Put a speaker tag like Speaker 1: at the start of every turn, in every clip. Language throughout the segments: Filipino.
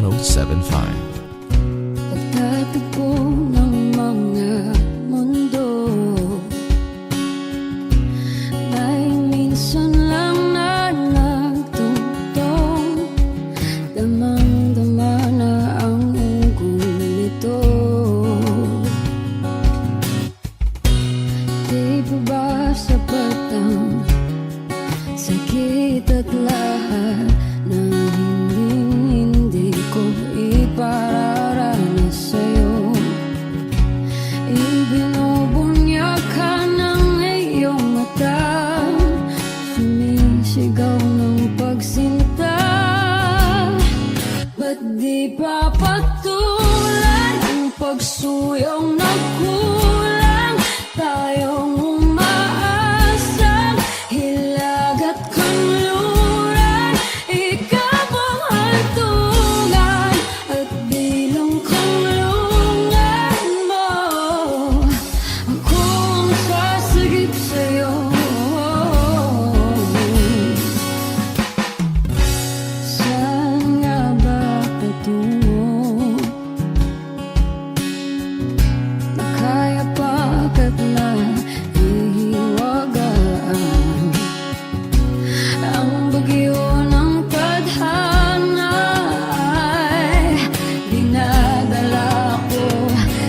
Speaker 1: 1075.
Speaker 2: Pagtatagpo ng mga mundo, may minsan lang na nagtutong, damang-dama na ang ugong nito. Di pa ba sapat ang sakit at lahat ng hindi ko ipararanas sa'yo? Ibinubunyak ka ng iyong mata, sumisigaw ng pagsinta. Ba't di pa patulan ang pagsuyong na kulang? Tayong umaasang hilag at kanluran, ikaw ang hantungan at bilang kanlungan mo. Ako ang sasagip sa'yo. Saan nga ba patungo? Nakaya pagkat na ihiwagaan ang bagyo ng tadhana ay dinadala ko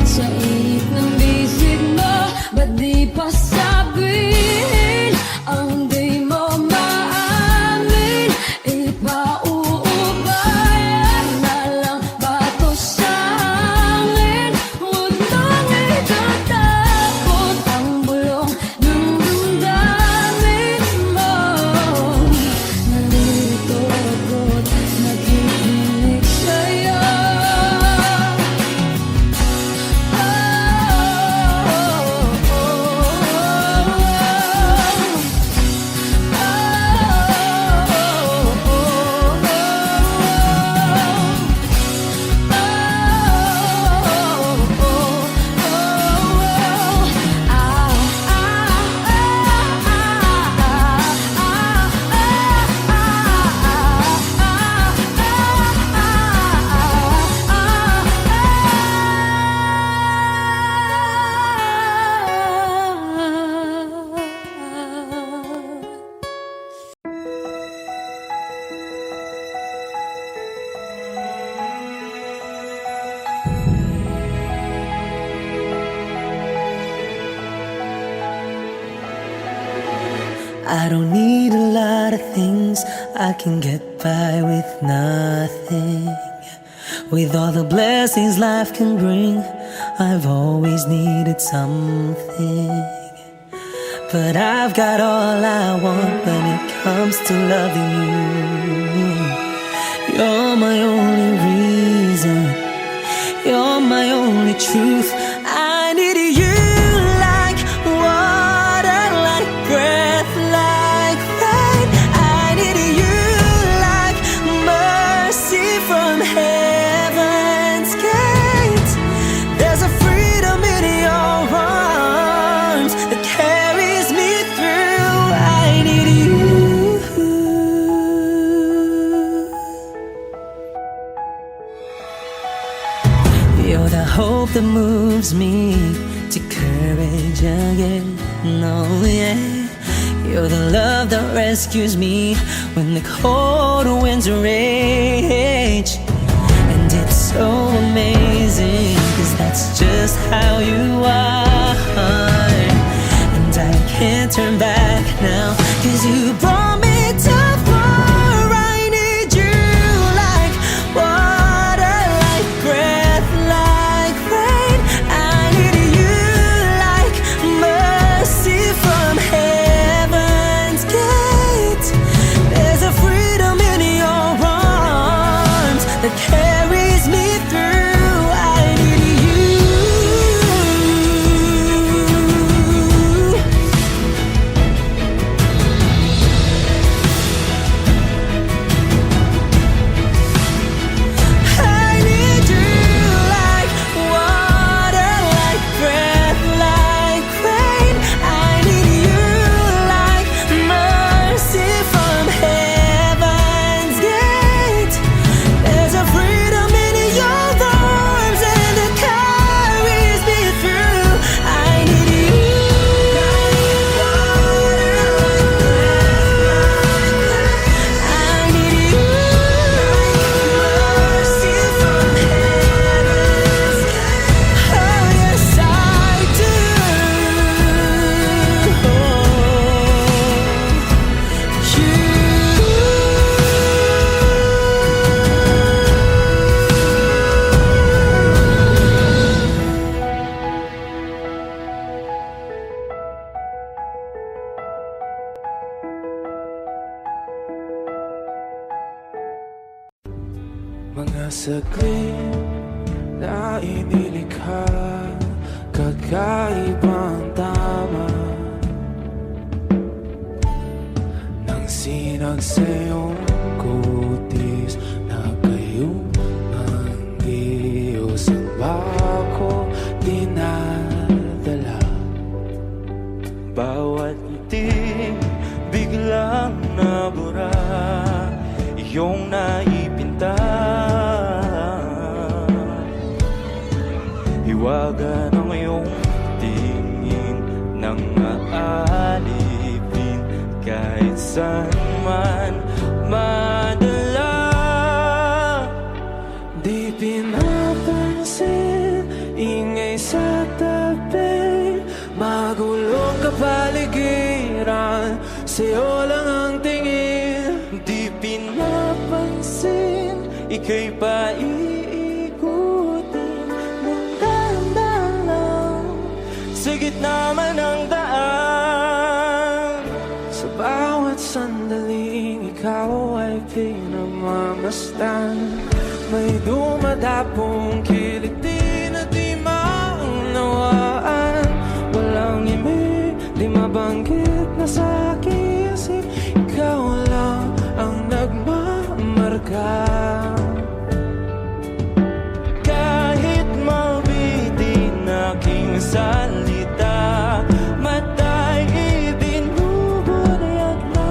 Speaker 2: sa init ng bisig mo. Ba't di pa sabihin ang di mo maamin? Ipauubayan na lang ba to sa hangin? Huwag nang itatakot ang bulong ng damdamin mo. Nalilito ako't nakikinig sa'yo.
Speaker 3: I don't need a lot of things, I can get by with nothing. With all the blessings life can bring, I've always needed something. But I've got all I want when it comes to loving you. You're my only reason, you're my only truth. I need you like water, like breath, like rain. I need you like mercy from heaven's gate. There's a freedom in your arms that carries me through. I need you. You're the hope that moves me to courage again. No, yeah. You're the love that rescues me when the cold winds rage. And it's so amazing, 'cause that's just how you are. And I can't turn back now, 'cause you brought me too far. I need you like water, like breath, like rain. I need you like mercy from heaven's gate. There's a freedom in your arms that carries me through. I need you.
Speaker 1: Mga saglit na inilikha, kakaibang tama nang sinag sa iyong kutis na kayong ang saan ba ako dinadala? Bawat ngiti biglang nabura, iyong naipinta. Hiwaga ng iyong tingin nang aalipin kahit saan man madala. Di pinapansin, ingay sa tabi, magulong kapaligiran, sa'yo lang ang tingin. Di pinapansin, ika'y paiikutin ng dahan-dahan lang sa gitna man ng daan. Sa bawat sandaling ikaw ay pinagmamasdan, may dumadapong kiliti na di maunawaan. Walang ibig, di mabanggit na sa aking isip, ikaw lang ang nagmamarka. Kahit mabitin aking salita, mata'y ibinubunayag na,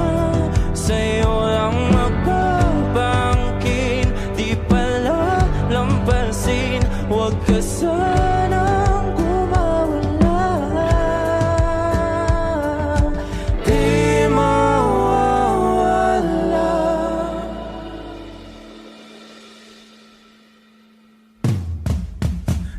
Speaker 1: sa'yo lang magbabangkin. Di pala lampasin, huwag ka sanang kumawala. Di mawawala.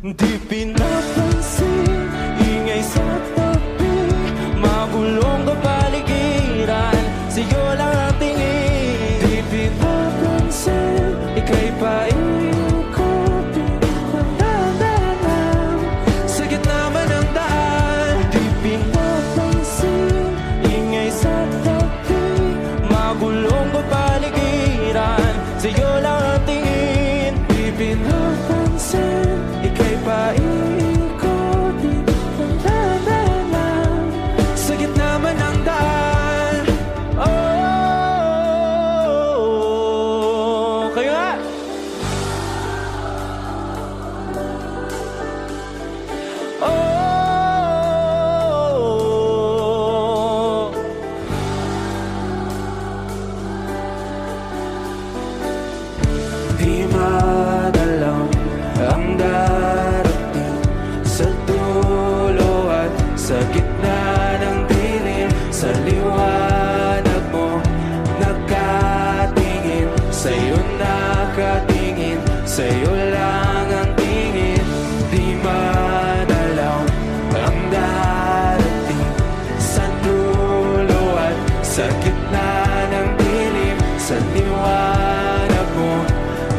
Speaker 1: Di pinapansin, ingay sa tabi, magulong kapaligiran, sa'yo lang ang tingin. Di pinapansin, ika'y paiikutin ng dahan-dahan sa gitna man ng daan. Di pinapansin, ingay sa tabi, magulong kapaligiran, sa'yo lang ang tingin. Di pinapansin, ika'y paiikutin ng dahan-dahan sa gitna man ng daan. Oh, kayo nga! Oh, di madalaw ang darating sa dulo at sa gitna ng dilim. Sa liwanag mo nakatingin, sa'yo nakatingin, sa'yo lang ang tingin. Di madalaw ang darating sa dulo at sa gitna ng dilim. Sa liwanag mo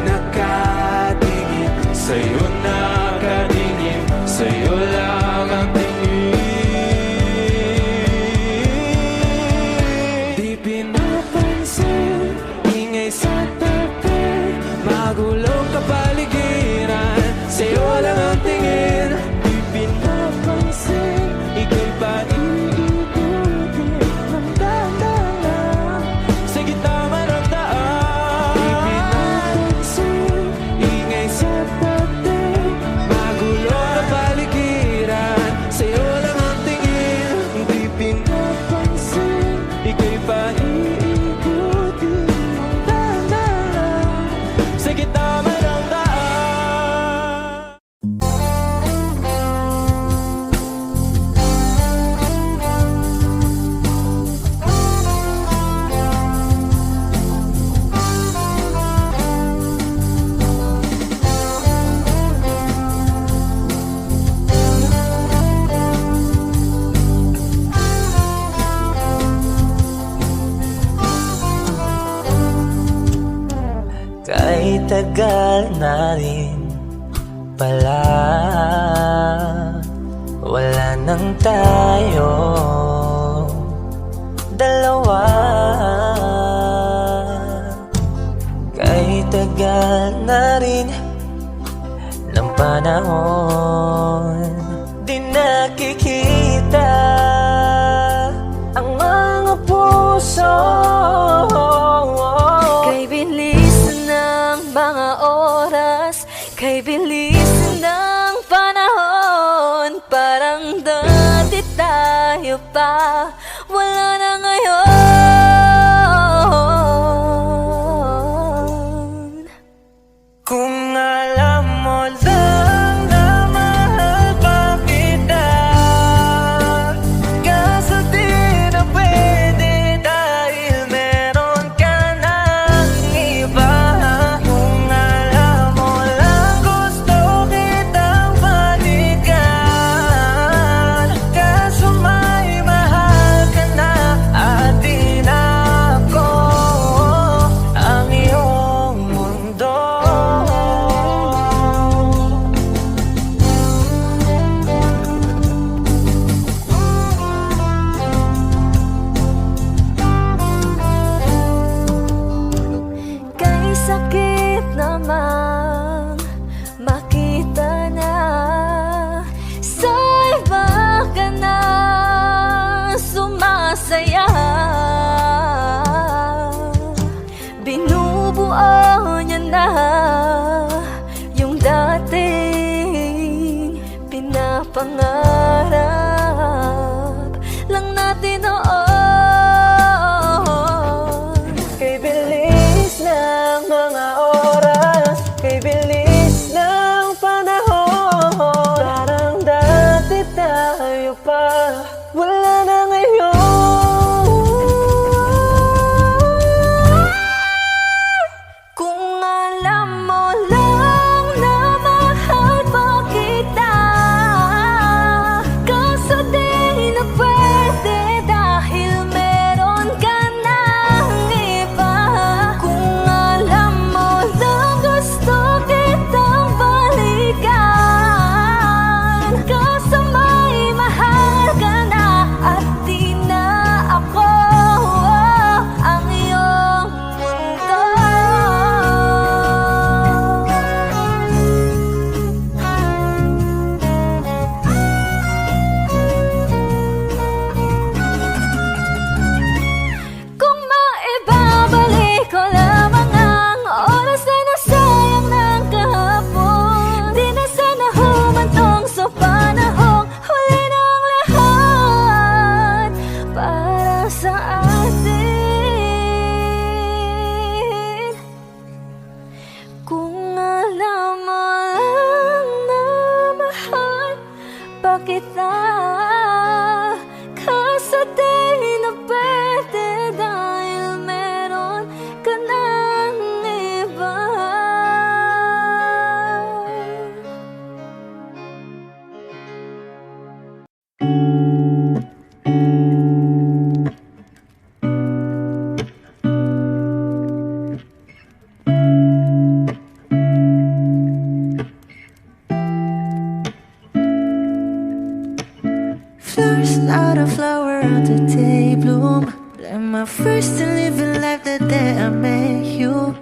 Speaker 1: nakatingin, sa'yo nakatingin, sa'yo lang ang tingin. Di pinapansin, ingay sa tabi, magulong kapaligiran, sa'yo lang ang tingin. Di pinapansin, ika'y paiikutin ng dahan-dahan sa gitna man ng daan. Di pinapansin, ingay sa tabi, magulong kapaligiran, sa'yo lang ang tingin. Di pinapansin, ika'y paiikutin ng dahan-dahan sa gitna man ng daan.
Speaker 3: Kahit tagal na rin pala, wala nang tayo dalawa. Kahit tagal na rin ng panahon, di nakikita ang mga puso.
Speaker 2: Kay bilis ng mga oras, kay bilis ng panahon, parang dati tayo pa, wala na ngayon.
Speaker 3: Kung alam mo lang na mahal pa kita, kaso di na pwede dahil meron ka ng iba. Kung alam mo lang gusto kitang balikan, kaso may mahal ka na at di na ako ang iyong mundo.
Speaker 2: Kay sakit naman makita na sa iba ka na sumasaya. Binubuo niya na yung dating pinapangarap lang natin noon.
Speaker 3: Kay bilis ng mga oras, kay bilis ng panahon, parang dati tayo pa, wala na ngayon.
Speaker 2: Kung alam mo lang na mahal pa kita, kaso di na pwede dahil meron ka ng iba. Kung alam mo lang gusto kitang balikan, kaso may mahal ka na at di na ako ang iyong mundo. Kung maibabalik ko lamang ang oras na nasayang ng kahapon, di na sana humantong sa panahong huli ng lahat para sa atin. Kung alam mo lang na mahal pa kita, kaso di na pwede dahil meron ka ng iba.
Speaker 3: Flowers not a flower until they bloom. Like my first to live in life the day I met you.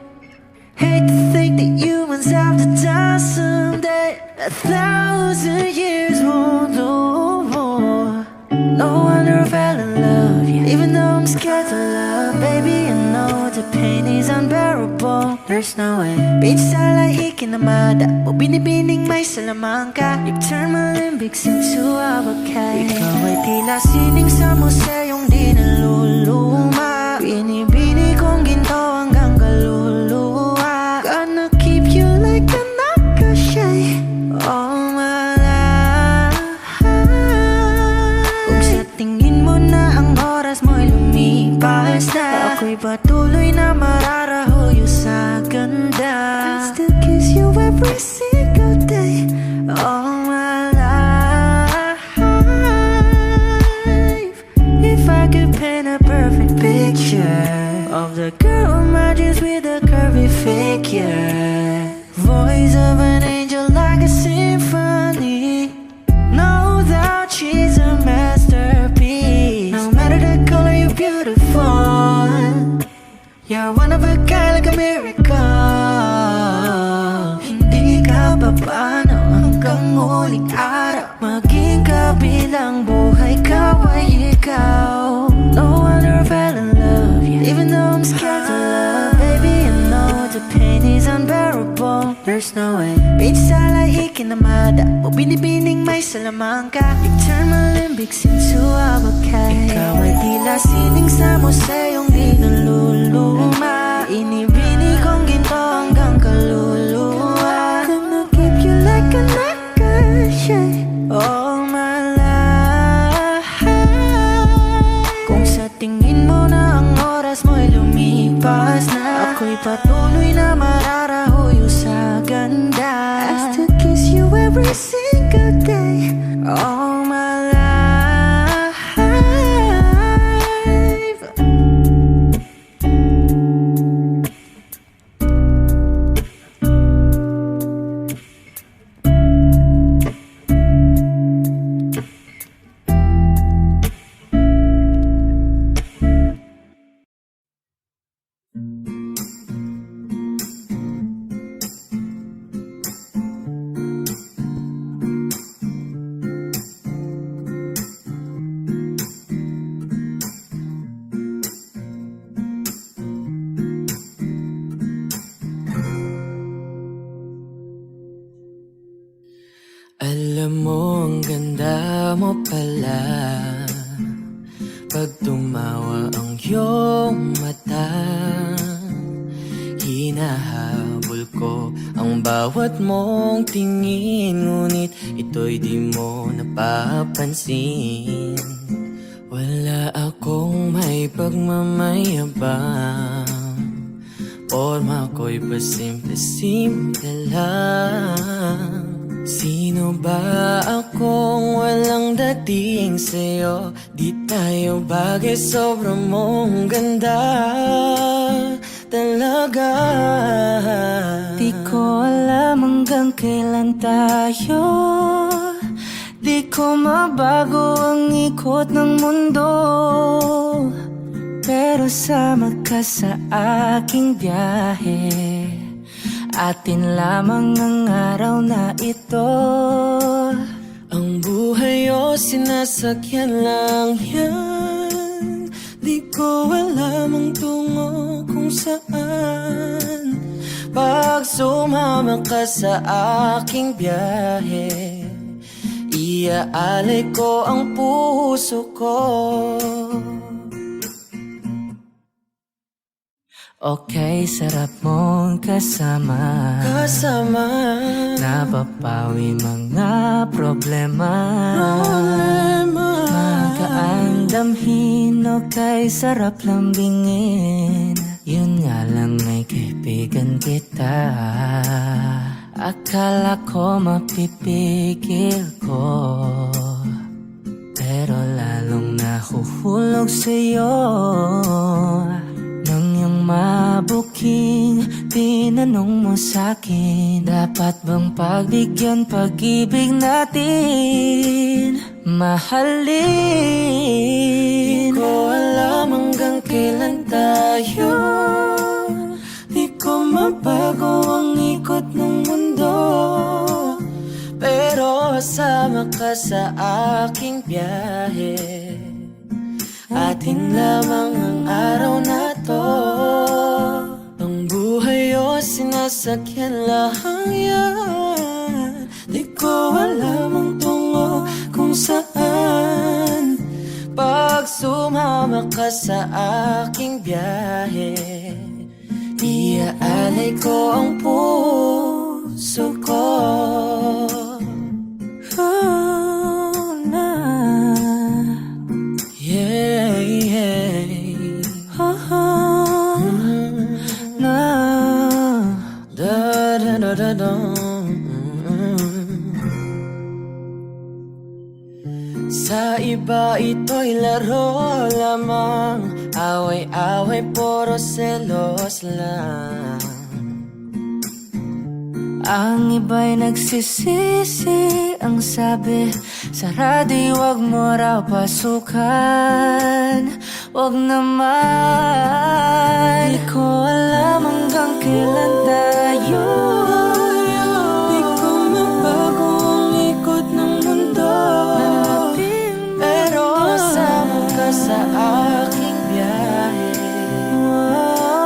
Speaker 3: Hate to think that humans have to die someday. 1,000 years won't do more. No wonder I fell in love, yeah. Even though I'm scared to love, baby, I know the pain is unbearable. There's no way. Pinsa lahi kinamada mo binibining may salamangka. You turn my limbics into a bakay. Ikaw ay tila sining sa museyong di naluluma. Binibini kong ginto hanggang kaluluwa. Gonna keep you like a nakashay all my life. Kung sa tingin mo na ang oras mo'y lumipas na, ako'y patuloy na mararahuyo sa ganda. I still kiss you every single day all my life. If I could paint a perfect picture the pain is unbearable. There's no way Pinsala ikinamada o binibining may salamangka. You turn my limbics into abakay. Ikaw ay tila sining sa museyong di naluluma. Inibini kong ginto hanggang kaluluwa. Gonna keep you like a necklace all my life. Kung sa tingin mo na ang oras mo'y lumipas na, ako'y patuloy na mararahuyo sa ganda. I still kiss you every single day all my life.
Speaker 1: Alam mo, ang ganda mo pala pag tumawa ang iyong mata. Hinahabol ko ang bawat mong tingin, ngunit ito'y di mo napapansin. Wala akong may pagmamayabang, porma ko'y pasimple-simple lang. Sino ba akong walang dating sa'yo? Di tayo bagay, sobrang mong ganda talaga.
Speaker 3: Di ko alam hanggang kailan tayo. Di ko mabago ang ikot ng mundo, pero sama ka sa aking biyahe. Atin lamang ang araw na ito.
Speaker 1: Ang buhay o sinasakyan lang yan. Di ko alam ang tungo kung saan. Pag sumama ka sa aking biyahe, iaalay ko ang puso ko.
Speaker 3: Okay, sarap mong kasama. Napapawi mga problema. Magaan damhin, okay, sarap lambingin. Yun nga lang ay kaibigan kita. Akala ko mapipigil ko, pero lalong nahuhulog sa'yo. Nang iyong mabuking tinanong mo sa'kin, dapat bang pagbigyan pag-ibig natin? Mahalin.
Speaker 1: Di ko alam hanggang kailan tayo. Di ko mabago ang ikot ng mundo, pero kasama ka sa aking biyahe. Atin lamang ang araw na to. Ang buhay o sinasakyan lang yan. Di ko alam ang tungo kung saan. Pag sumama ka sa aking biyahe, iaalay ko ang puso ko. Sa iba ito'y laro lamang, away-away puro selos lang.
Speaker 3: Ang iba'y nagsisisi, ang sabi sa radyo, wag mo raw pasukan. Wag naman. Di ko alam hanggang kailan tayo.
Speaker 1: Di ko mabago ang ikot ng mundo, pero kasama ka sa aking biyahe.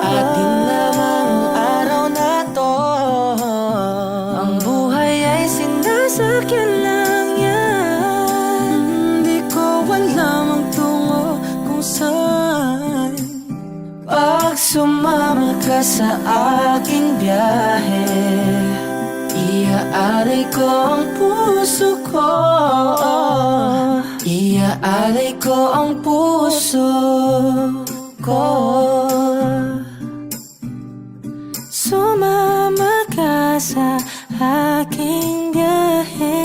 Speaker 1: Atin lamang ang araw
Speaker 3: sa aking biyahe. Iaalay ko ang puso ko, iaalay ko ang puso ko. Sumama ka sa aking biyahe.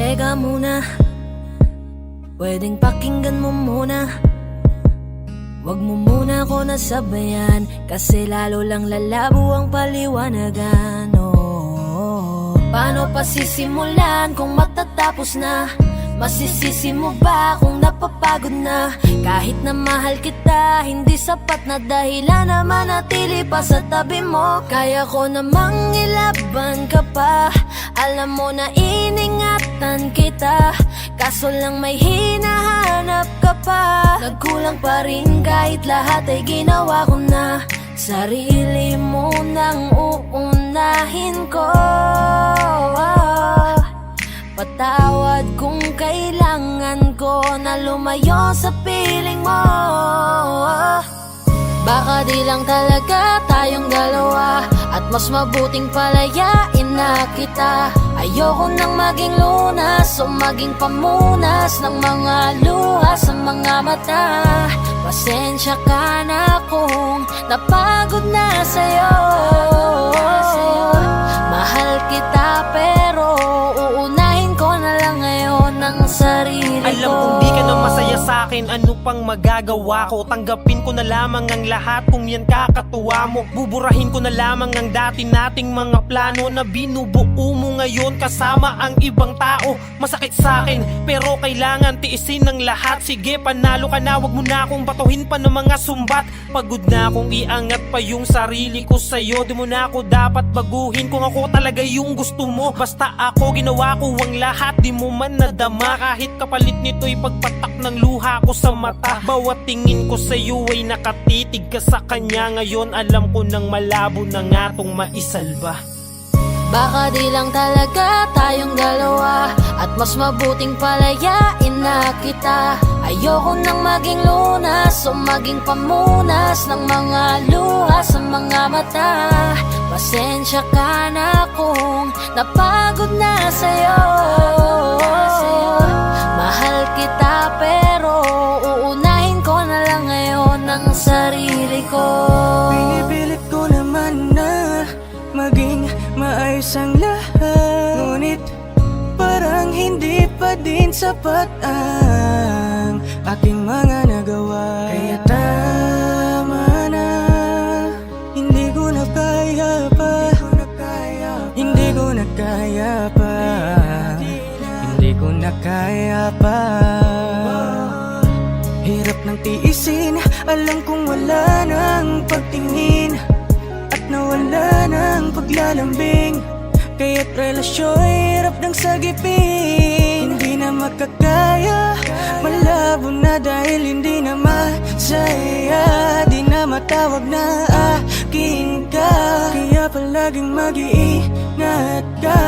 Speaker 2: Teka muna, pwedeng pakinggan mo muna. Wag mo muna ako nasabayan, kasi lalo lang lalabo ang paliwanagan. Oh, paano pa sisimulan kung matatapos na? Masisisi mo ba kung napapagod na? Kahit na mahal kita, hindi sapat na dahilan na manatili pa sa tabi mo. Kaya ko namang ilaban ka pa, alam mo na iningatan kita, kaso lang may hinahanap ka pa. Nagkulang pa rin kahit lahat ay ginawa ko na. Sarili mo nang uunahin ko. Patawad kung kailangan ko na lumayo sa piling mo. Baka di lang talaga tayong dalawa, at mas mabuting palayain na kita. Ayoko nang maging lunas o maging pamunas ng mga luha sa mga mata. Pasensya ka na kung napagod na sa'yo. Mahal kita pero uunahin ko na lang ngayon ang sarili ko.
Speaker 4: Alam kong di ka na masaya sa'kin, ano pang magagawa ko? Tanggapin ko na lamang ang lahat kung yan kakatuwa mo. Buburahin ko na lamang ang dati nating mga plano na binubuo mo ngayon kasama ang ibang tao. Masakit sa'kin pero kailangan tiisin ng lahat. Sige, panalo ka na, wag mo na akong batuhin pa ng mga sumbat. Pagod na akong iangat pa yung sarili ko sa'yo. Di mo na ako dapat baguhin kung ako talaga yung gusto mo. Basta ako, ginawa ko ang lahat, di mo man nadama. Kahit kapalit nito'y pagpatak ng luha ko sa mata. Bawat tingin ko sa'yo ay nakatitig ka sa kanya. Ngayon alam ko nang malabo na nga tong maisalba.
Speaker 2: Baka di lang talaga tayong dalawa, at mas mabuting palayain na kita. Ayoko nang maging lunas o maging pamunas ng mga luha sa mga mata. Pasensya ka na kung napagod na sa'yo. Mahal kita pero uunahin ko na lang ngayon ang sarili ko.
Speaker 1: Pinipilit ko naman na maging maayos ang lahat, ngunit parang hindi pa din sapat ang aking mga nagawa. Kaya tama na, hindi ko na kaya pa, hindi ko na kaya pa, hindi ko na kaya pa. Hirap ng tiisin, alam kong wala nang pagtingin at nawala ng paglalambing. Kaya't relasyo'y hirap ng sagipin. Hindi na makakaya, malabo na dahil hindi na masaya. Di na matawag na akin ka, kaya palaging mag-iingat ka.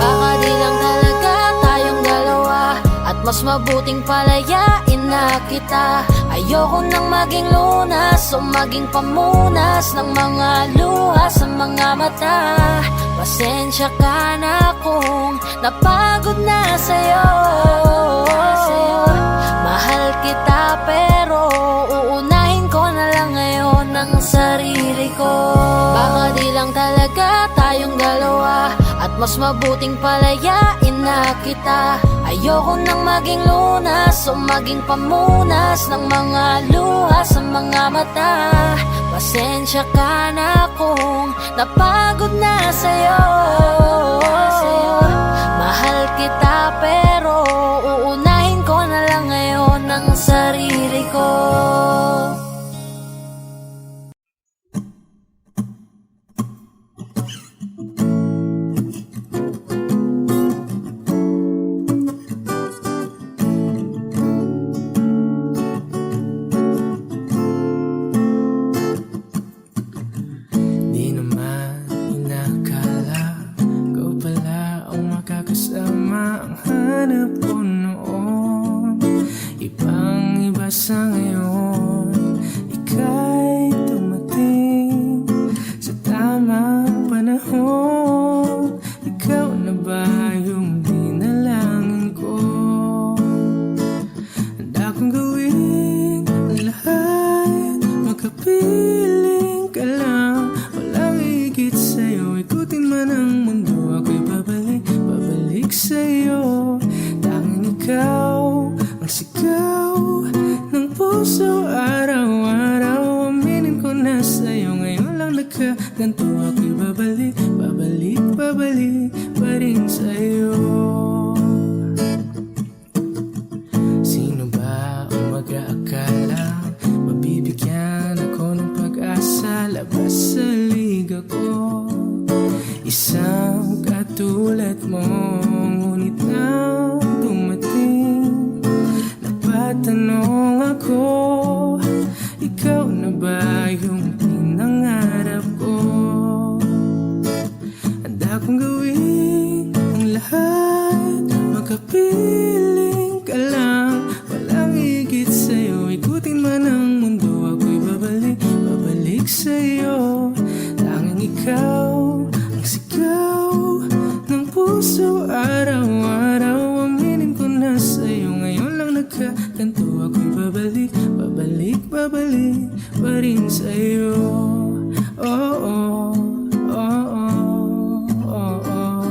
Speaker 2: Baka di lang talaga tayong dalawa, at mas mabuting palayain na kita. Ayoko nang maging lunas o maging pamunas ng mga luha sa mga mata. Pasensya ka na kung napagod na sa'yo. Mahal kita pero uunahin ko na lang ngayon ang sarili ko. Baka di lang talaga tayong dalawa, at mas mabuting palayain na kita. Ayoko nang maging lunas o maging pamunas ng mga luha sa mga mata. Pasensya ka na kung napagod na sa'yo. Mahal kita pero ang sarili ko.
Speaker 1: Di naman inakala ikaw pala ang makakasama. Ang hanap ko noon, ibang iba sa ngayon. Ika'y dumating sa tamang panahon. Ikaw na ba yung dinalangin ko? Handa kong gawin ang lahat, makapiling ka lang. Walang higit sa'yo, ikutin man ang mundo. Ako'y babalik, babalik sa'yo. Tanging ikaw ang sigaw ng puso araw-araw. Aminin ko na sa'yo, ngayon lang nagkaganto. Ako'y babalik, babalik, babalik pa rin sa'yo. Sino ba ang mag-aakala mabibigyan ako ng pag-asa? Labas sa liga ko, isang katulad mo. Ngunit nang dumating, napatanong ako, ikaw na ba yung pinangarap ko? Handa kong gawin ang lahat, makapiling ka lang. Walang higit sa'yo, ikutin man ang mundo. Ako'y babalik, babalik sa'yo. Tanging ikaw ang sigaw ng puso araw-araw. Aminin ko na sa'yo, ngayon lang nagkaganto. Ako'y babalik, babalik, babalik pa rin sa'yo. Oh, oh, oh, oh, oh, oh.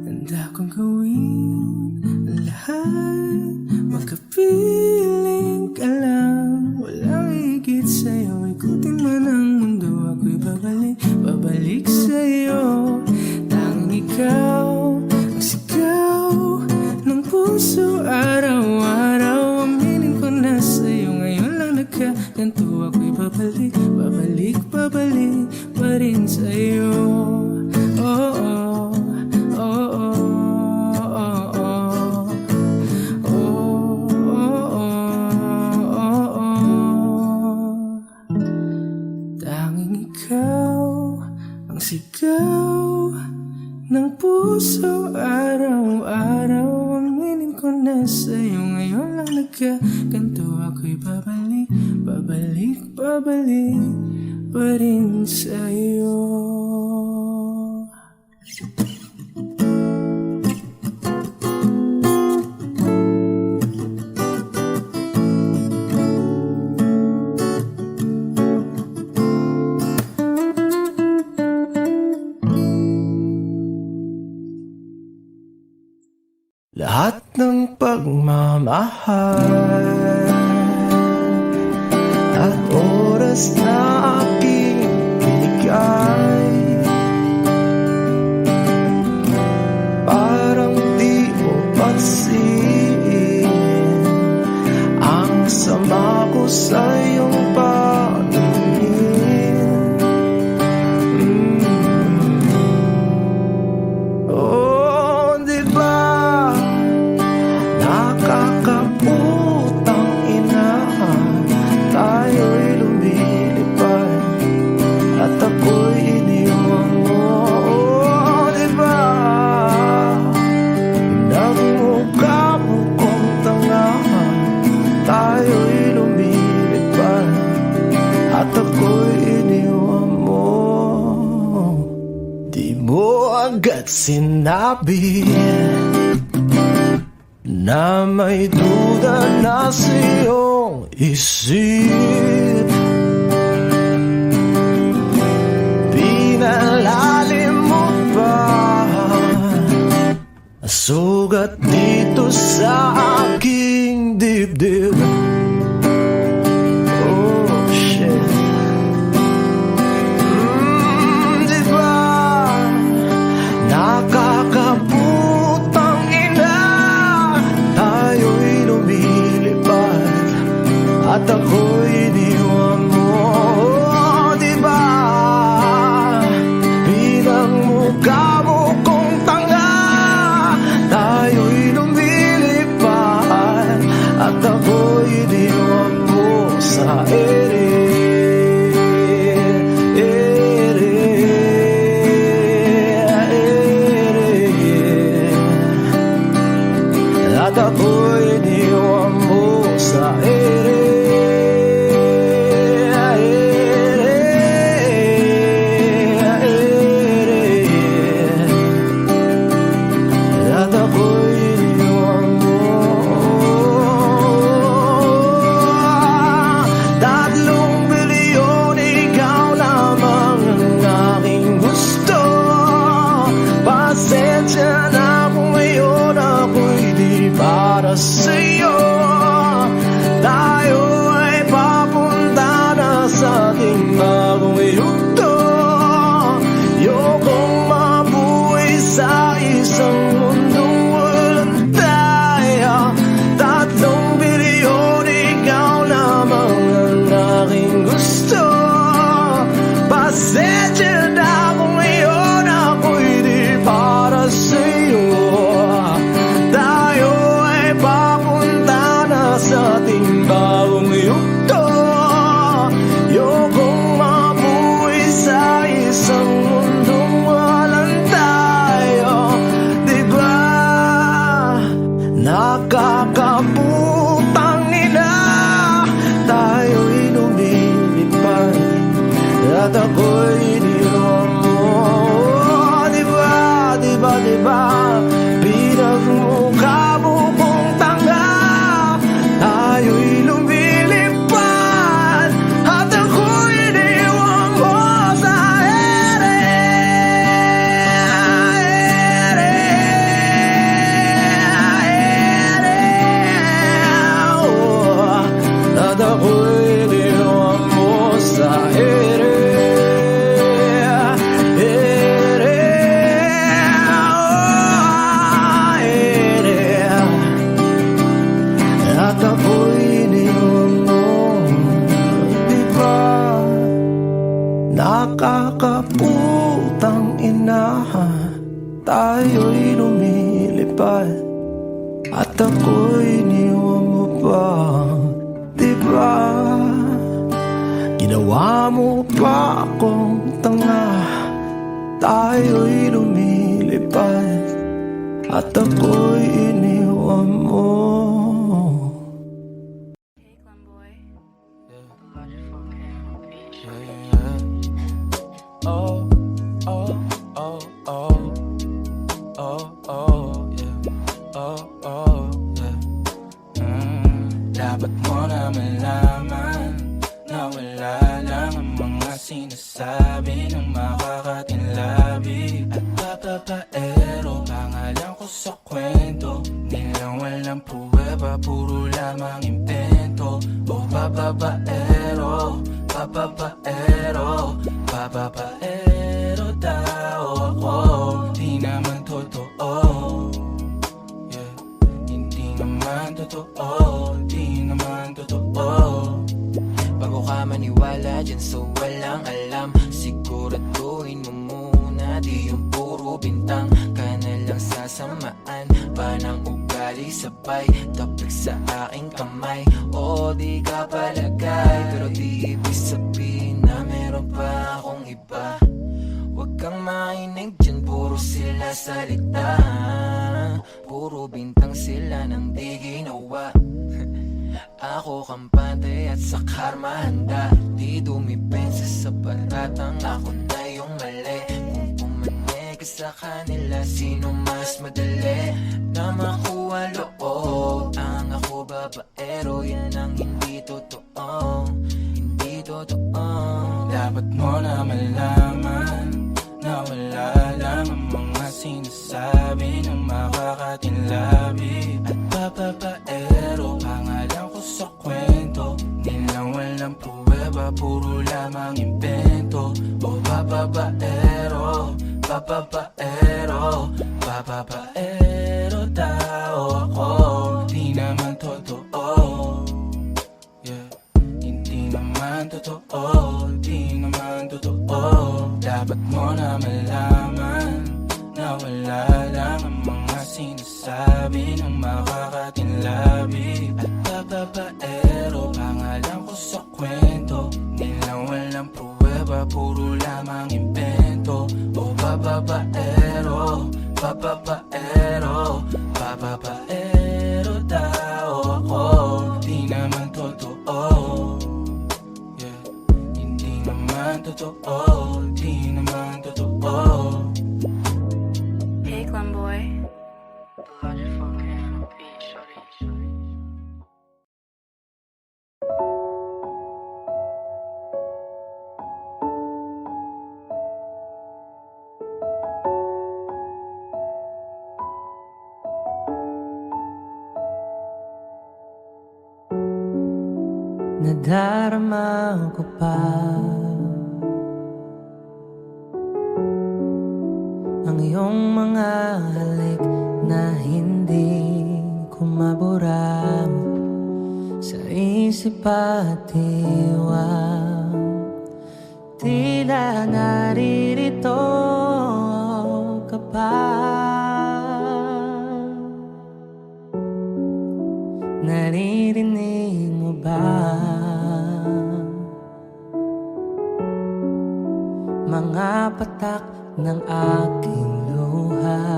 Speaker 1: Handa kong gawin ang lahat, makapiling ka lang. Walang higit sa'yo, ikutin man ang mundo. Ako'y babalik, babalik sa'yo. Tanging ikaw ang sigaw ng puso araw-araw. Aminin ko na sa'yo, ngayon lang nagkaganto. Ako'y babalik, babalik, babalik pa rin sa'yo. Oh, oh, oh, oh, oh, oh. Oh, oh, oh, oh. Tanging ikaw ang sigaw ng puso araw-araw. Aminin ko na sa'yo, ngayon lang nagkaganto. Ako'y babalik, babalik, babalik pa rin sa'yo.
Speaker 5: Lahat ng pagmamahal at oras na aking binigay, parang di mo pansin ang sama ko sa iyong paningin. Oh, di ba nakakaputang ina, tayo'y lumilipad agad sinabi na may duda na sa iyong isip. Pinalalim mo pa sugat dito sa aking dibdib. Oh shit. Di ba nakakaputang ina, tayo'y lumilipad at ako'y iniwan mo. Oh, di ba pinagmukha mo kong tanga, tayo'y lumilipad at ako'y iniwan mo sa ere. At ako'y iniwan mo sa ere. At ako'y iniwan mo. 3 bilyon, ikaw lamang ang aking gusto. Pasensya na kung ngayon ako'y di para sa'yo. Tayo ay papunta na sa ating bagong yugto. Ayokong mabuhay sa isang mundong walang tayo. 3 bilyon, ikaw lamang ang aking gusto. Pasensya na kung ngayon ako'y di para sa'yo. Tayo ay papunta na sa ating bagong yugto. Ayokong mabuhay sa isang mundong walang tayo. Di ba nakakaputang ina, tayo'y lumilipad at ako'y iniwan mo. Di ba, di ba, di ba pinagmukha mo kong tanga, tayo'y lumilipad at ako'y iniwan mo sa ere. At ako'y iniwan mo sa ere. At ako'y iniwan mo. Di ba nakakaputang ina, tayo'y lumilipad at ako'y iniwan mo pa. Di ba ginawa mo pa akong tanga, tayo'y lumilipad at ako'y iniwan mo.
Speaker 6: Oh, oh, oh, oh, oh, oh, yeah. Oh, oh, yeah. Dapat mo na malaman na wala lang ang mga sinasabi ng makakatinlabi at papapaero. Pangalan ko sa kwento, nilang walang pruweba, puro lamang invento. Oh, papapaero, papapaero, papapaero daw ako. Di naman totoo, yeah. Hindi naman totoo, di naman totoo. Bago ka maniwala dyan so walang alam, siguraduhin mo muna di yung puro bintang. Ka na lang sasamaan pa ng ugali sabay tapik sa aking kamay. O di ka palagay, pero di ibig sabihin na meron pa akong iba. Huwag kang mainig dyan, puro sila salita, puro bintang sila nang di ginawa. Ako kampante at sa karma handa, di dumipensa sa baratang ako na yung mali. Kung pumane ka sa kanila? Sino mas madali na makuha loob? Ang ako babaero, yan ang hindi totoo. Hindi totoo. Dapat mo na malaman na wala lang ang mga sinasabi ng makakatinlabi at papapaero. Pangalan ko sa kwento, nilang walang pruweba, puro lamang invento. O papapaero, papapaero, papapaero tao ako. Di naman totoo, yeah. Hindi naman totoo, di naman totoo. Dapat mo na malaman na wala lang ang mga sinasabi ng makakatinlabi at papapaero. Pangalan ko sa kwento, nilang walang pruweba, puro lamang invento. O papapaero, papapaero, papapaero tao ako. Di naman totoo, yeah. Hindi naman totoo, di naman totoo.
Speaker 7: Hey, Clem boy.
Speaker 3: Nadarama ko pa ang iyong mga halik na hindi ko mabura sa isip at diwa. Tila naririto ka pa, naririnig mo ba mga patak ng aking luha?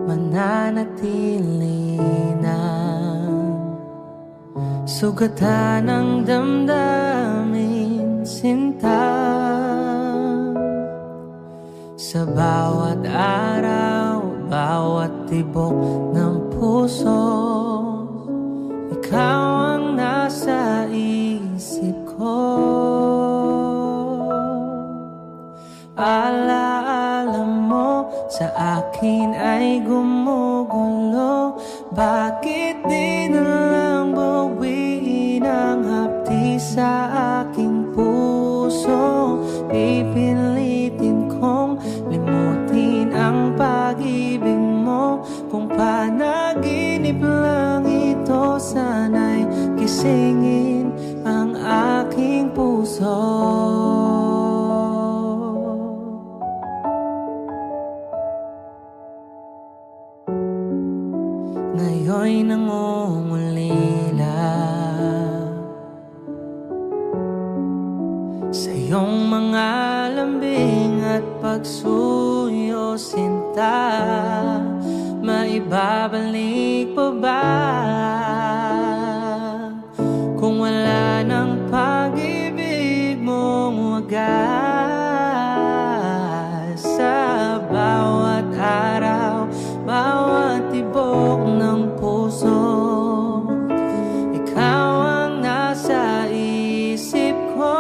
Speaker 3: Mananatili na sugatan ng damdamin, sinta. Sa bawat araw, bawat tibok ng puso, ikaw ang nasa isip ko. Alaala mo sa akin ay gumugulo. Bakit di na lang bawiin ang hapdi sa aking puso? Pipilitin kong limutin ang pag-ibig mo. Kung panaginip lang ito, sana'y gisingin ang aking puso. Ngayon'y nangungulila sa iyong mga lambing at pagsuyo, sinta. Maibabalik pa ba kung wala ng pag-ibig mong wagas? Sa bawat araw, bawat tibok ng puso, ikaw ang nasa isip ko.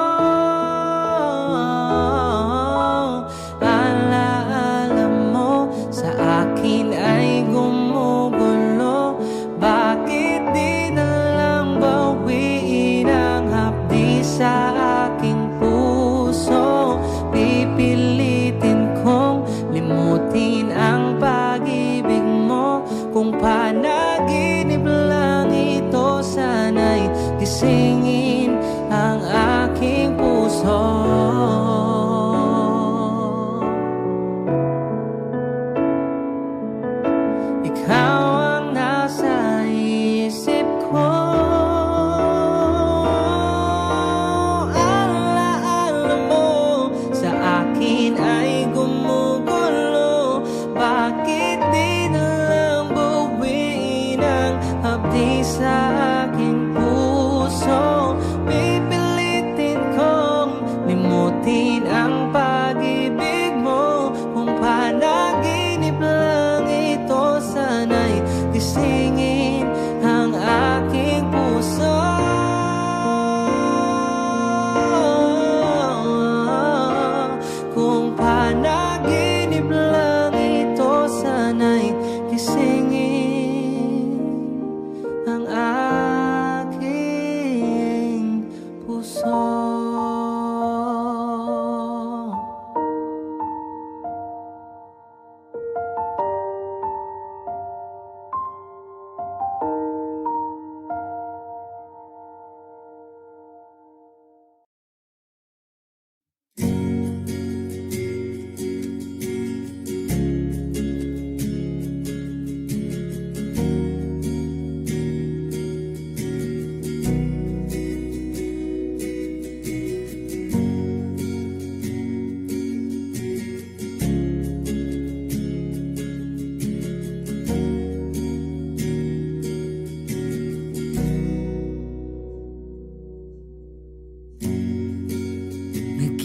Speaker 3: Alaala mo sa akin ay gumugulo. Bakit di na lang bawiin ang hapdi sa aking puso?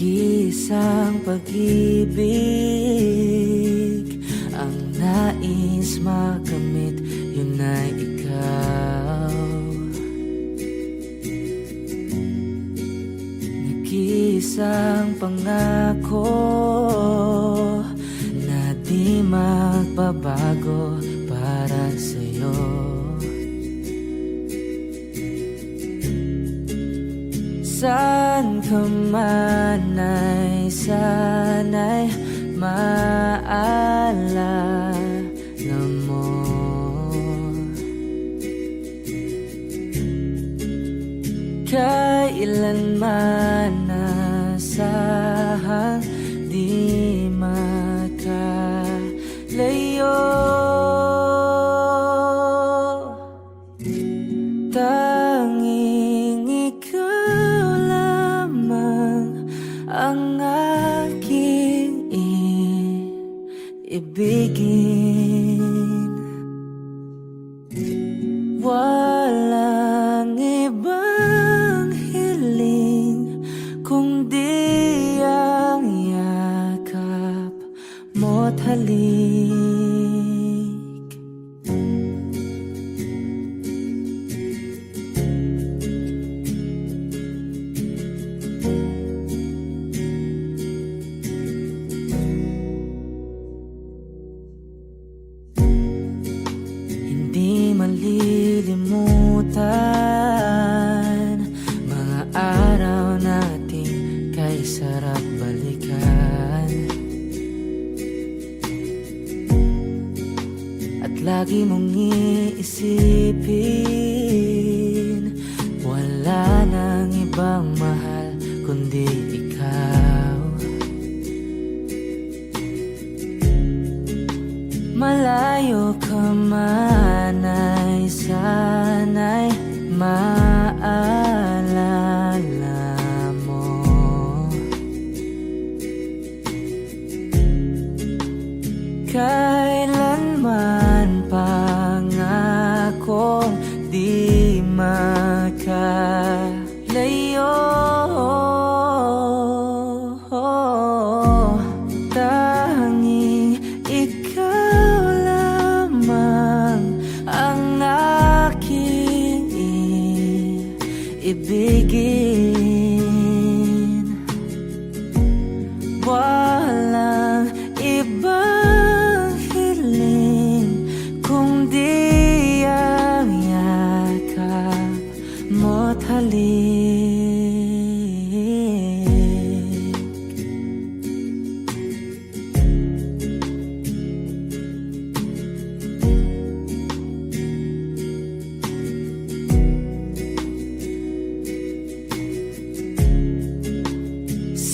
Speaker 3: Nag-iisang pag-ibig ang nais makamit, yun ay ikaw. Nag-iisang pangako na di magbabago para sa'yo. Saan ka man ay sana'y maalala mo. Kailanman nasahang di makalayo. Tanging ikaw lamang ang aking ibigin. Walang ibang hiling kundi ang yakap mo't halik. Hindi malilimutan mga araw nating kay sarap balikan. At lagi mong iisipin, wala nang ibang mahal kundi ikaw. Malayo ka man ay sana'y maalala mo. Kailanman pangakong di makalayo. Tanging ikaw lamang ang aking ibigin. Walang ibang hiling kundi ang yakap mo't halik.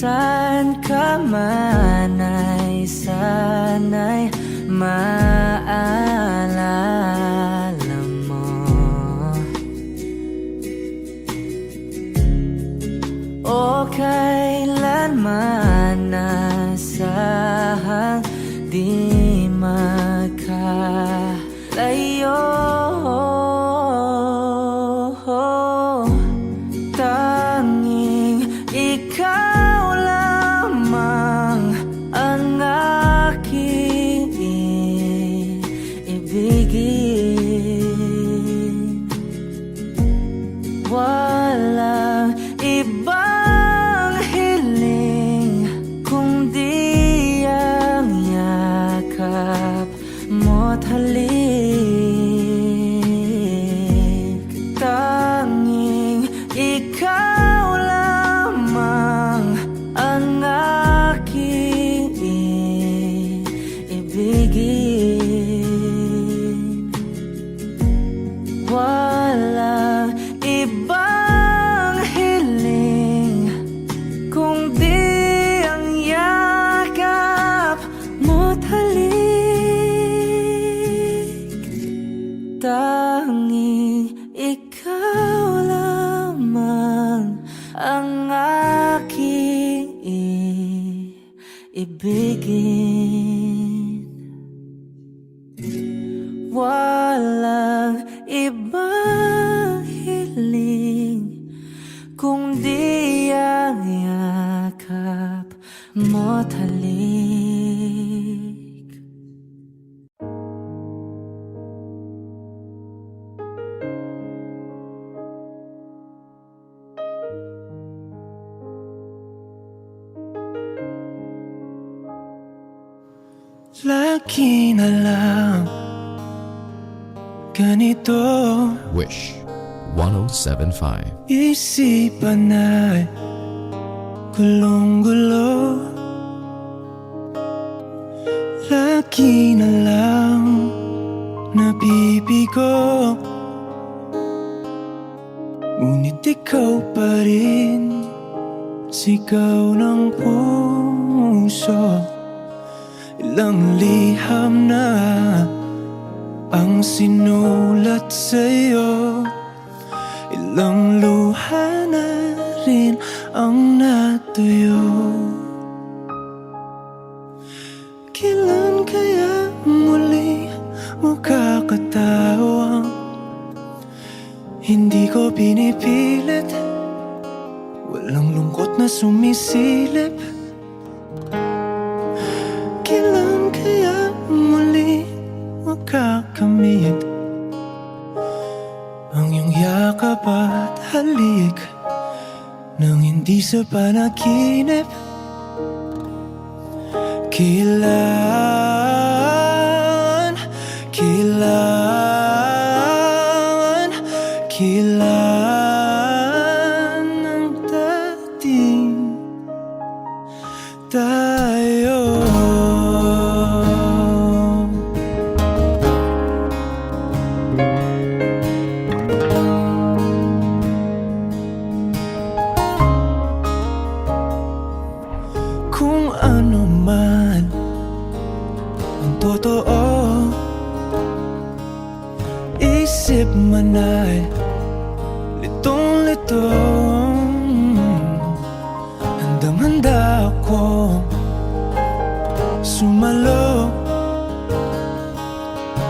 Speaker 3: Saan ka man ay sana'y maalala mo. O kailanman nasahang di makalayo. Tanging ikaw lamang ang aking ibigin. Walang ibang hiling kundi ang yakap mo't halik. Tanging ikaw lamang ang aking ibigin. Walang ibang hiling kundi ang yakap mo't halik. Tanging ikaw lamang ang aking ibigin. Walang ibang hiling kundi ang yakap mo't halik. Lagi na lang ganito,
Speaker 7: Wish 1075.
Speaker 3: isipan ay gulong-gulo. Lagi na lang nabibigo, ngunit ikaw pa rin, sigaw ng puso. Ilang liham na ang sinulat sa'yo, ilang luha na rin ang natuyo. Kailan kaya muli makakatawang hindi ko pinipilit, walang lungkot na sumisilip. Kailan kaya muli makakamit ang iyong yakap at halik nang hindi sa panaginip? Kailan, kailan, kailan ang dating tayo? Kung ano man ang totoo, isip man ay litong-lito. Handang-handa ako sumalo,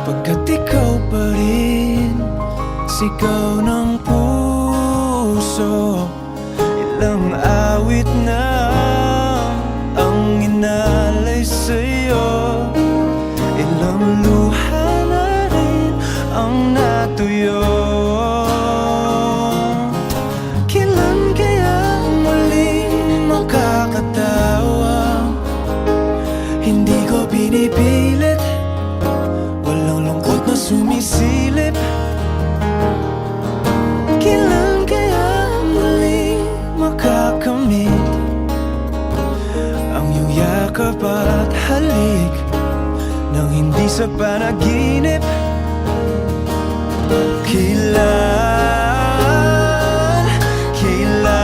Speaker 3: pagkat ikaw pa rin, sigaw ng puso. Ilang awit na ang inalay sa'yo, ilang luha na rin ang natuyo. Kailan kaya muling makakatawa, hindi ko pinipilit, walang lungkot na sumisilip. Kailan kaya muling makakamit ang iyong yakap at halik nang hindi sa panaginip? Kailan, kailan,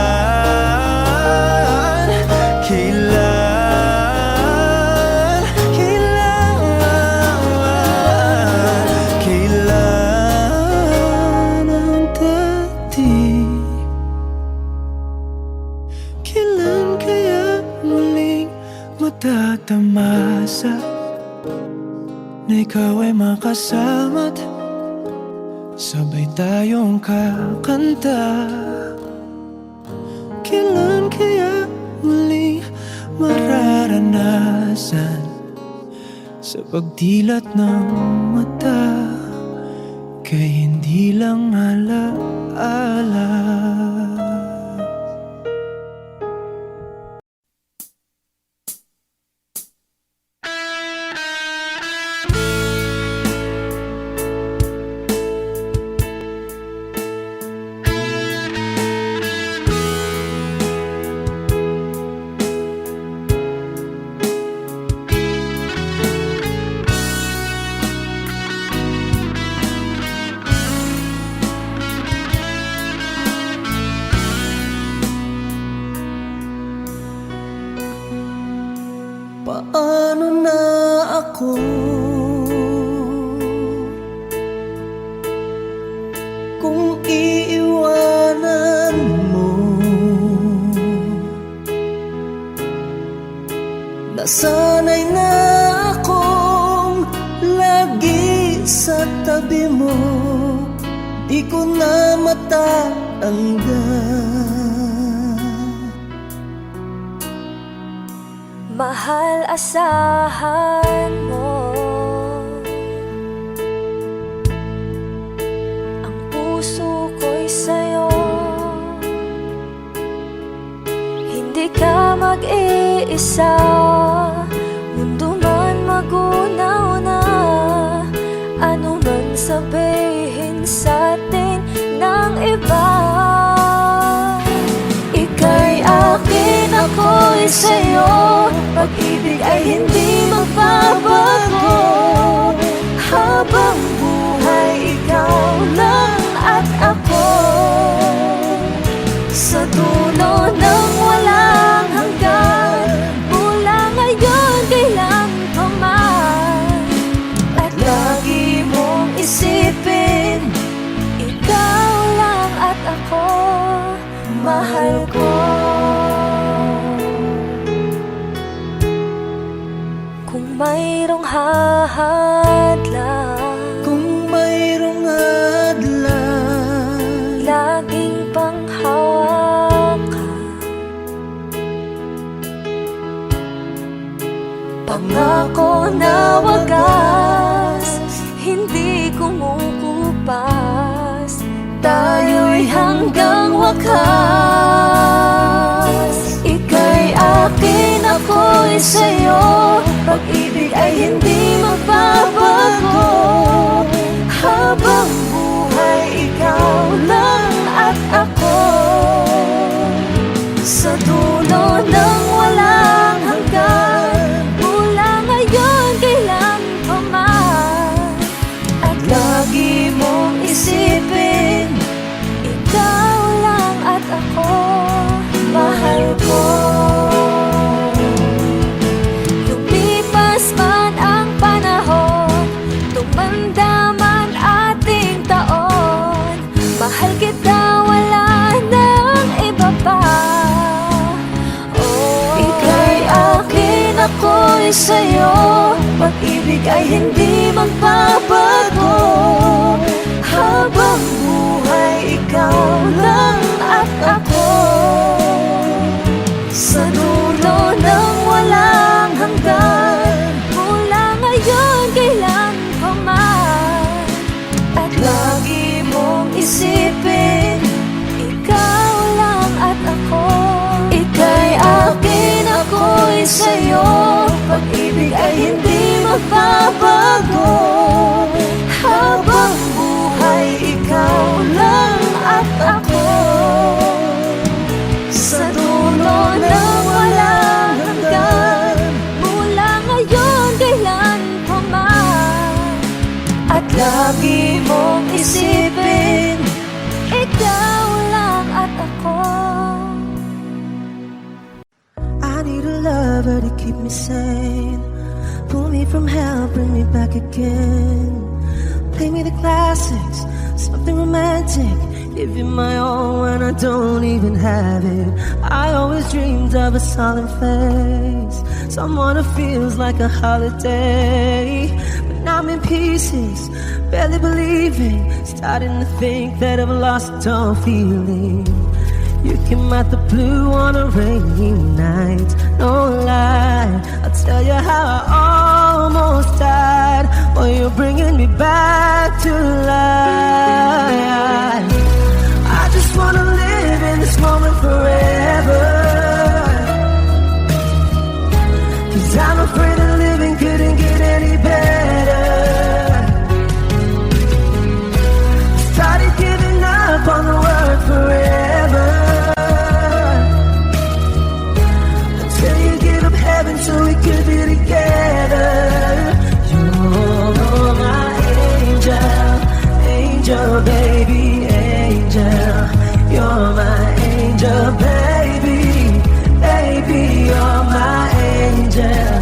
Speaker 3: kailan, kailan, kailan ang dating? Kailan kaya muling matatamasa na ikaw ay makasama't sabay tayong kakanta? Kailan kaya muling mararanasan sa pagdilat ng mata kay hindi lang alaala? Paano na ako kung iiwanan mo? Nasanay na akong lagi sa tabi mo, di ko na matatanggal.
Speaker 2: Mahal, asahan mo. Ang puso ko'y sa'yo. Hindi ka mag-iisa. Mundo man magunaw na, ano man sabihin sa'tin ng iba. Ika'y akin, ako'y sa'yo. Pag-ibig ay hindi magbabago. Habang buhay, ikaw lang at ako. Sa dulo ng walang hanggan, mula ngayon kailan pa man. At lagi mong isipin, ikaw lang at ako, mahal ko. Kung mayroong hahadlang,
Speaker 3: Kung mayroong adlang,
Speaker 2: laging panghawakan. Pangako na wagas, hindi kumukupas. Tayo'y hanggang wakas. Ika'y akin, ako'y sa'yo. Pag-ibig ay hindi magbabago. Habang buhay, ikaw lang at ako. Sa dulo ng walang hanggan, mula ngayon kailan pa man. At lagi mong isipin, ikaw lang at ako, mahal ko. Lumipas man ang panahon, tumanda man ating taon, mahal kita, wala nang iba pa. Ika'y akin, ako'y sa'yo. Pag-ibig ay hindi magbabago. Habang buhay, ikaw lang at ako. Sa dulo ng walang hanggan, mula ngayon kailan pa man. At lagi mong isipin, ikaw lang at ako. Ika'y akin, ako'y sa'yo. Pag-ibig ay hindi magbabago. Habang buhay, ikaw lang at ako. Sa dulo ng walang hanggan, mula ngayon kailan pa man. At lagi mong isipin, ikaw lang at ako.
Speaker 3: I need a lover to keep me sane. Pull me from hell, bring me back again. Play me the classics, something romantic. Give you my all when I don't even have it. I always dreamed of a solid face, someone who feels like a holiday. But now I'm in pieces, barely believing, starting to think that I've lost all feeling. You came out the blue on a rainy night, no lie, I'll tell you how I almost died. Well, you're bringing me back to life. I just wanna live in this moment forever, 'cause I'm afraid that living couldn't get any better. Started giving up on the word forever, so we could be together. You're my angel, angel, baby, angel. You're my angel, baby, baby. You're my angel,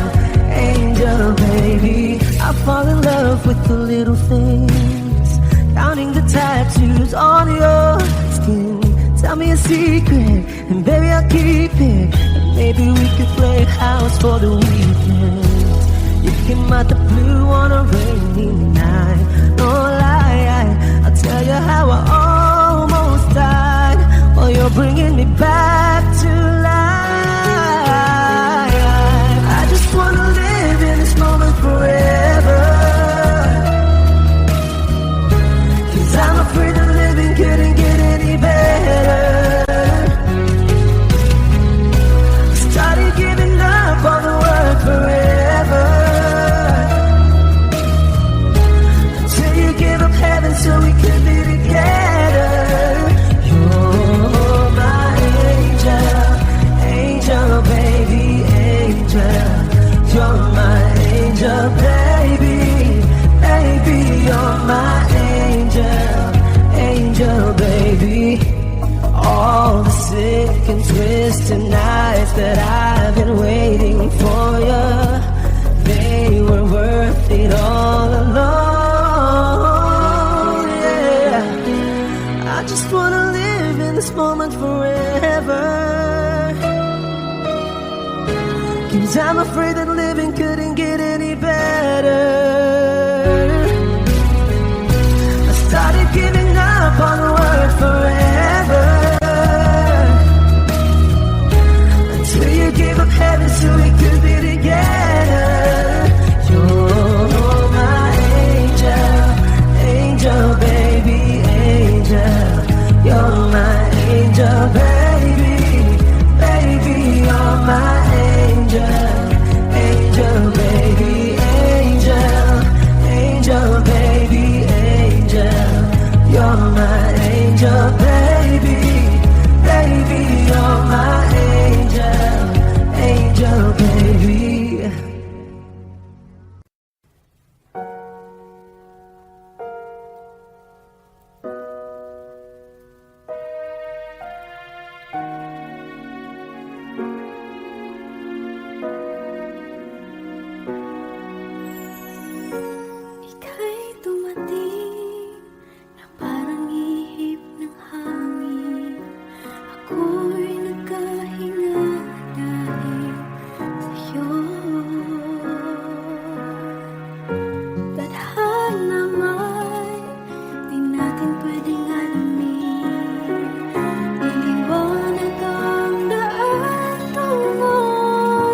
Speaker 3: angel, baby. I fall in love with the little things, counting the tattoos on your skin. Tell me a secret, and baby I'll keep it. Maybe we could play house for the weekend. You came out the blue on a rainy night, no lie, I'll tell you how I almost died. Well, you're bringing me back to life. I that I've been waiting for you, they were worth it all along. Yeah, I just wanna live in this moment forever, 'cause I'm afraid that living couldn't get any better. I started giving up on the word forever, until you gave up heaven so we could be together. You're my angel, angel baby, angel. You're my angel baby, baby, you're my angel, angel baby, angel, angel baby, angel. You're my angel baby, baby, you're my angel, angel baby.
Speaker 2: Ika'y dumating na parang ihip ng hangin. Ako'y nagkahinga dahil sa'yo. Tadhana may di natin pwedeng alamin. Iliwanag ang daan tungo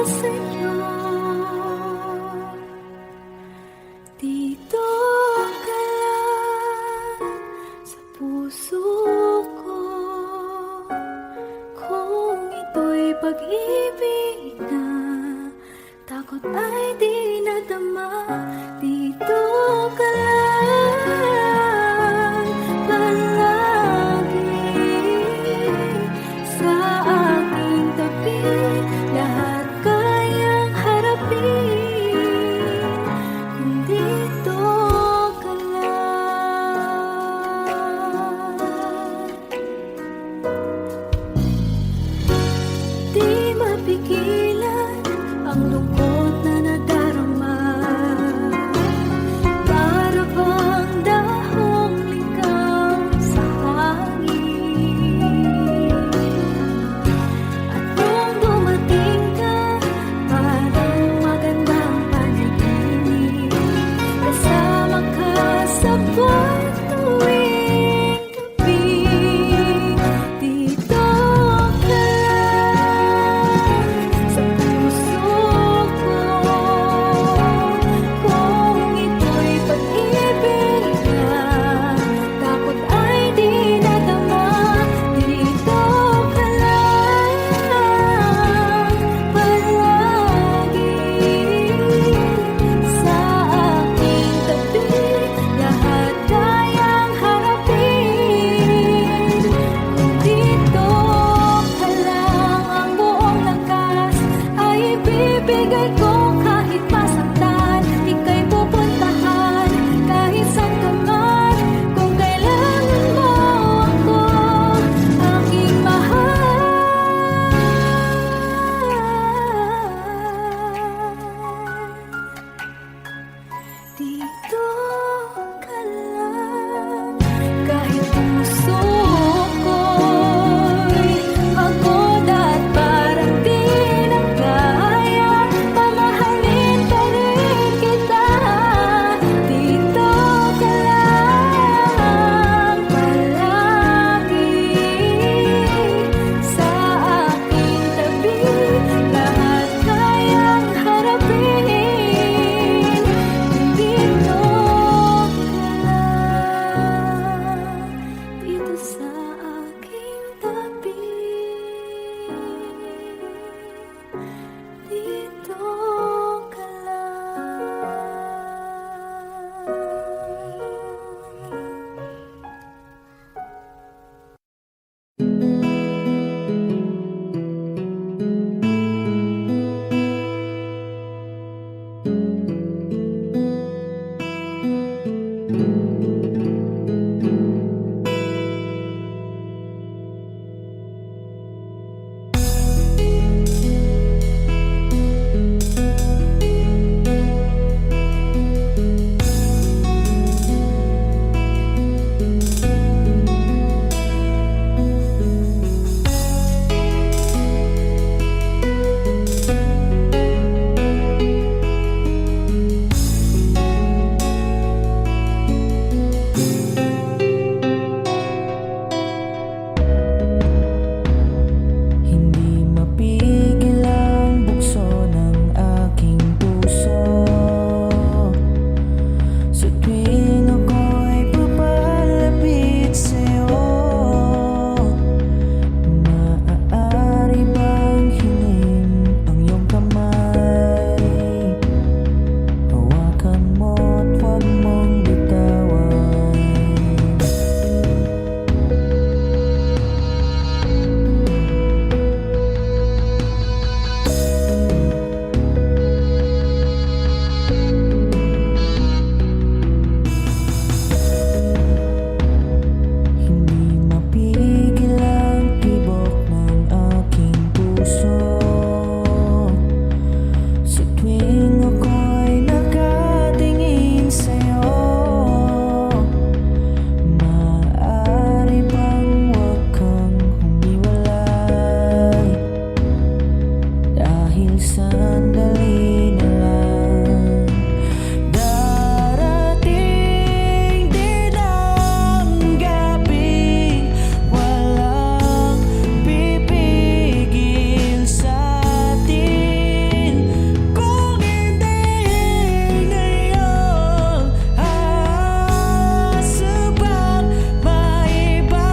Speaker 2: sa'yo. Dito ka lang sa puso ko, kung ito'y pag-ibig na takot ay di nadama. Dito ka lang palagi sa aking tabi, lahat kayang harapin kung dito ka lang. Di mapigilan ang lungkot na nadarama, para bang dahong ligaw sa hangin. At nung dumating ka, parang magandang panaginip, kasama ka sa buwan tuwing gabi. Dito ka lang sa puso ko, kung ito'y pag-ibig na takot ay di nadama. Dito ka lang palagi sa aking tabi, lahat kayang harapin kung dito ka lang. Ang buong lakas ay ibibigay ko kahit masaktan. Ika'y pupuntahan kahit saan ka man, kung kailangan mo ako, aking mahal. Dito ka lang, kahit puso ko'y pagod at parang di na kaya, mamahalin pa rin kita. Dito ka lang palagi sa aking tabi, lahat kayang harapin kung dito ka lang, dito sa aking tabi. Dito ka lang.
Speaker 3: Dahil sandali na lang darating din ang gabing walang pipigil sa atin. Kung hindi ngayon, hasubang maibabalik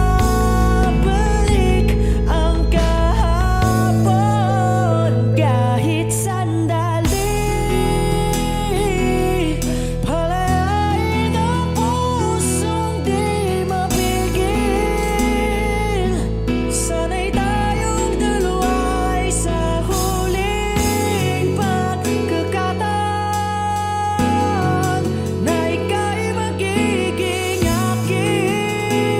Speaker 3: ang kahapon. Kahit sandali, palayain ang pusong di mapigil. Sana'y tayong dalawa ay sa huling pagkakataon na ika'y magiging akin.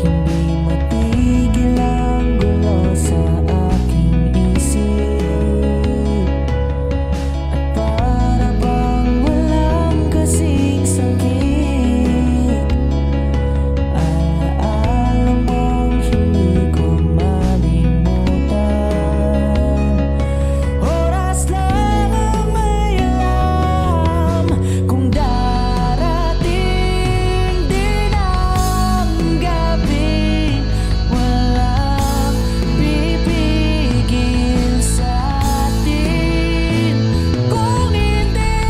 Speaker 3: Hindi matigil ang gulo sa aking isip, at para bang walang kasing sakit. Alaala mong hindi ko malimutan. Oras lang ang may alam kung darating din ang gabing walang pipigil sa atin. Kung hindi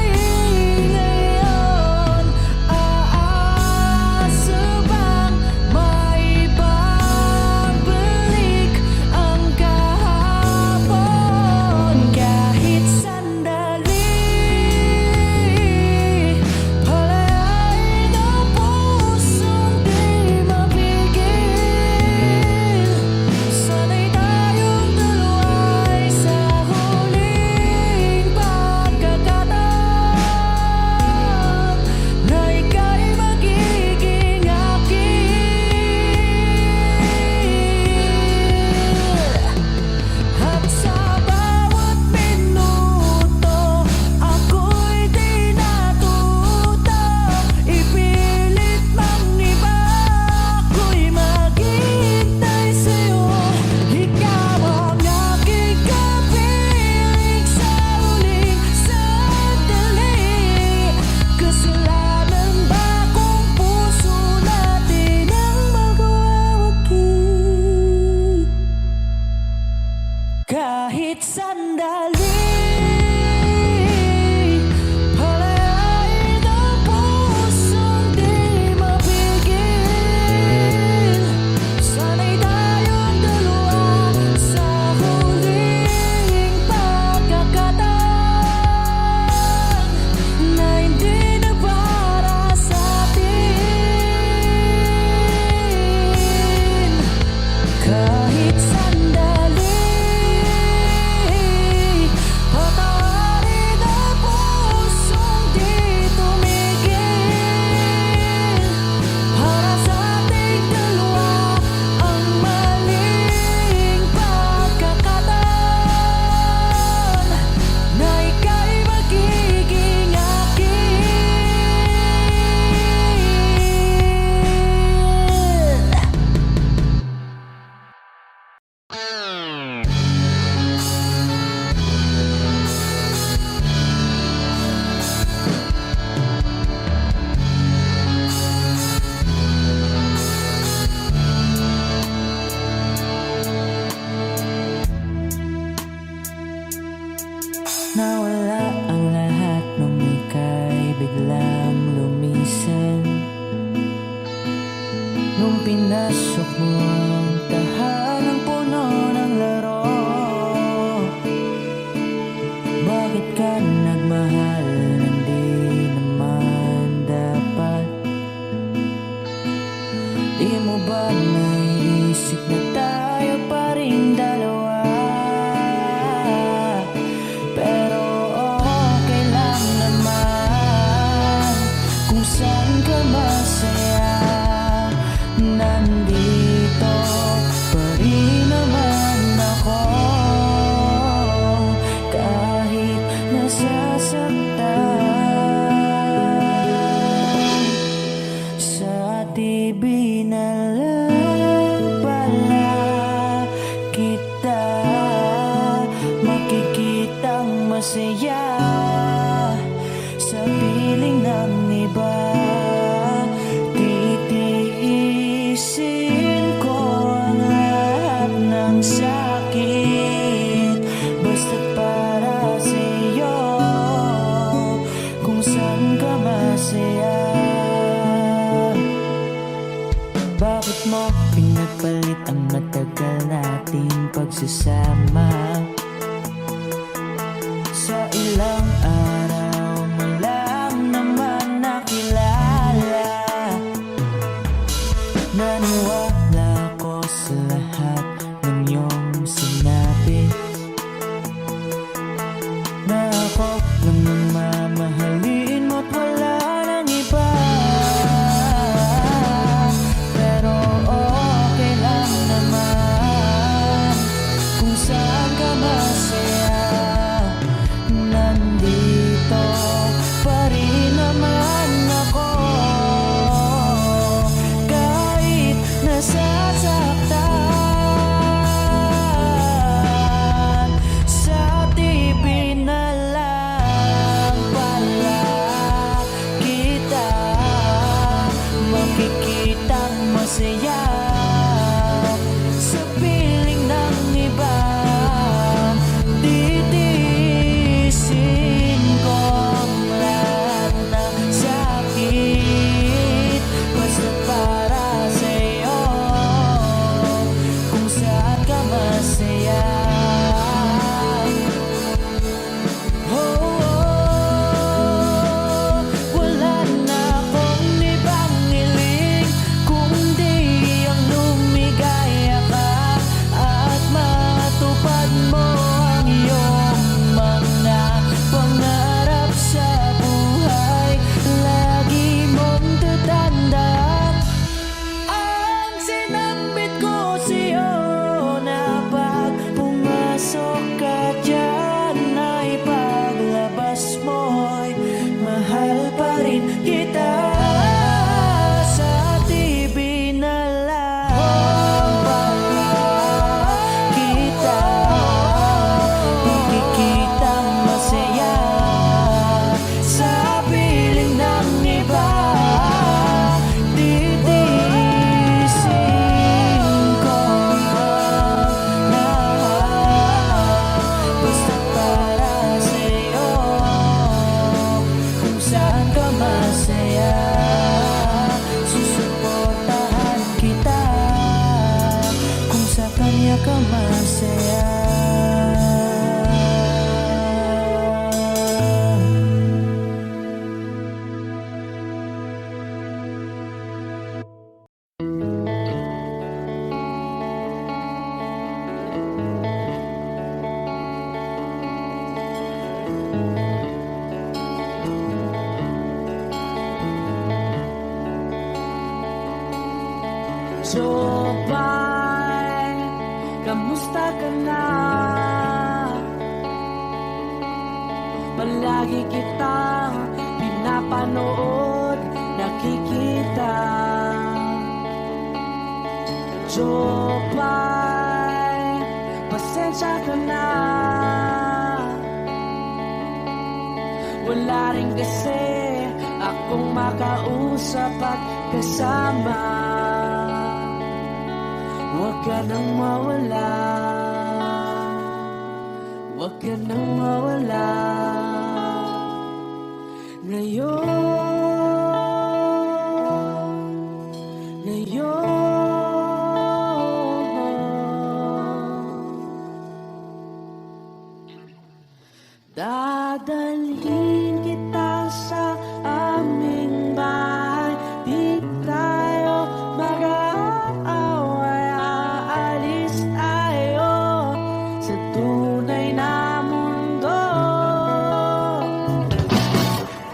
Speaker 3: ngayon, aasubang maibabalik ang kahapon. Kahit sandali, palayain ang pusong di mapigil. Sana'y tayong dalawa ay sa huling pagkakataon na ika'y magiging akin. At sa bawat minuto, ako'y di natuto. Ipilit mang iba, ako'y maghihintay sa'yo. Ikaw ang aking kapiling sa huling sandali. Kasalanan ba kung puso natin ang magwawagi? Kahit sandali, palayain ang pusong di mapigil. Sana'y tayong dalawa sa huling pagkakataon na hindi na para sa atin. Kahit sandali, patawarin ang pusong di tumigil. Para sa ating dalawa ang maling pagkakataon na ika'y magiging akin. Nawala ang lahat nung ika'y biglang lumisan. Nung pinasok mo ang tahanang puno ng laro, bakit ka nagmahal ng di naman dapat? Di mo ba naisip na tayo pa rin dalawa? Pero okay lang naman kung saan ka masaya. Nandito pa rin naman ako, kahit nasasaktan sa TV. mo, pinagpalit ang matagal nating pagsasama. Sa ilang araw mo lang naman nakilala. Naniwala ko sa lahat ng iyong sinabi, na ako lang ang mamahalin mo't wala nang iba. Pero okay lang naman kung saan ka masaya. Nandito pa rin naman ako, kahit nasasaktan. Sa TV na lang pala kita makikitang masaya. Sa piling ng iba, titiisin ko ang lahat ng sakit, basta para sa'yo, kung saan ka masaya. Wala na akong ibang hiling kundi ang lumigaya ka at matupad mo ang iyong mga pangarap sa buhay. Lagi mong tatandaan ang sinambit ko sa'yo, na pag pumasok ka dyan ay paglabas mo'y mahal pa rin kita. Sa TV na lang pala kita makikitang masaya. Sa piling ng iba, titiisin ko ang lahat, basta para sa'yo, kung saan ka masaya. Susuportahan kita kung sa kanya ka masaya. Jopay, kamusta ka na? Palagi kitang pinapanood, nakikita. Jopay, pasensya ka na. Wala rin kasi akong makausap at kasama. Huwag ka nang mawala, huwag ka nang mawala. Dadalhin kita sa aming bahay, di tayo mag-aaway, aalis tayo sa tunay na mundo.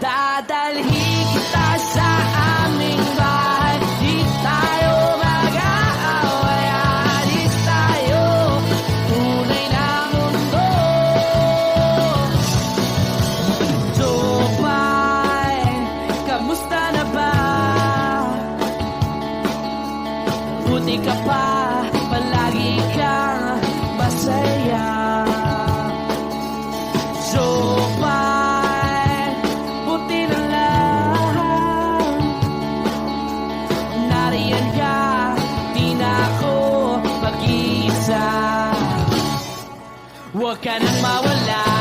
Speaker 3: Dadalhin kita sa aming bahay, di tayo mag-aaway, aalis tayo, tunay na mundo. Jopay, kamusta na ba? Buti ka pa, palagi kang masaya. Jopay, buti na lang nariyan ka, di na ako mag-iisa. Huwag ka nang mawala.